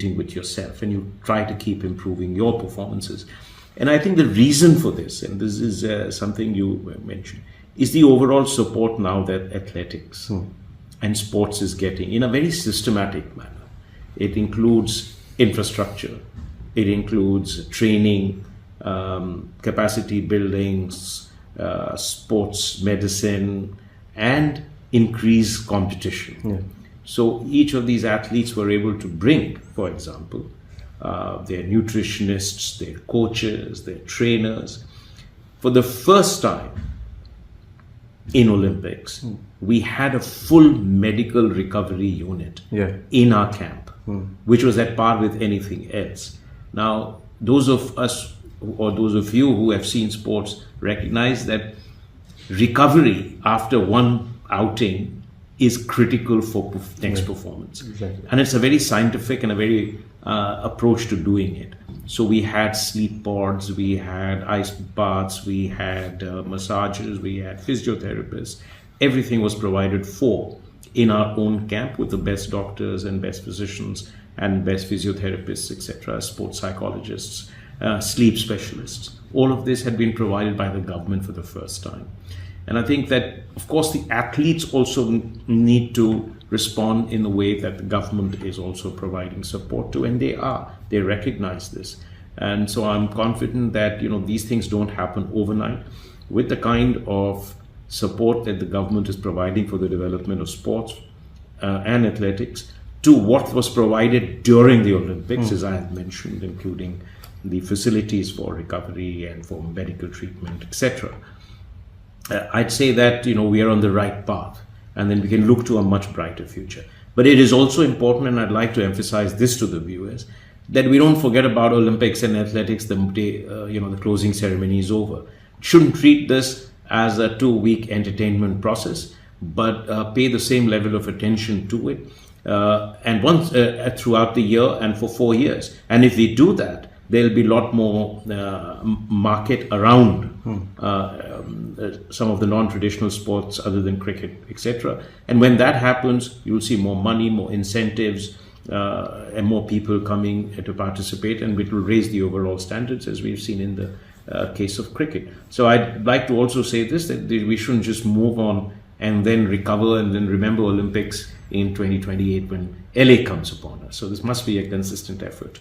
with yourself, and you try to keep improving your performances. And I think the reason for this, and this is something you mentioned, is the overall support now that athletics and sports is getting in a very systematic manner. It includes infrastructure, it includes training, capacity buildings, sports medicine, and increased competition. Yeah. So each of these athletes were able to bring, for example, their nutritionists, their coaches, their trainers. For the first time in Olympics, we had a full medical recovery unit in our camp, which was at par with anything else. Now, those of us, or those of you who have seen sports, recognize that recovery after one outing is critical for next performance. Exactly. And it's a very scientific and a very approach to doing it. So we had sleep pods, we had ice baths, we had massages, we had physiotherapists. Everything was provided for in our own camp with the best doctors and best physicians and best physiotherapists, etc., sports psychologists, sleep specialists. All of this had been provided by the government for the first time. And I think that, of course, the athletes also need to respond in the way that the government is also providing support to, and they are. They recognize this. And so I'm confident that, these things don't happen overnight. With the kind of support that the government is providing for the development of sports and athletics, to what was provided during the Olympics, as I have mentioned, including the facilities for recovery and for medical treatment, etc., I'd say that we are on the right path, and then we can look to a much brighter future. But it is also important, and I'd like to emphasize this to the viewers, that we don't forget about Olympics and athletics the day the closing ceremony is over. Shouldn't treat this as a 2-week entertainment process, but pay the same level of attention to it, and once throughout the year and for 4 years. And if we do that, there'll be a lot more market around some of the non-traditional sports other than cricket, etc. And when that happens, you'll see more money, more incentives, and more people coming to participate, and it will raise the overall standards, as we've seen in the case of cricket. So I'd like to also say this, that we shouldn't just move on and then recover and then remember Olympics in 2028 when LA comes upon us. So this must be a consistent effort.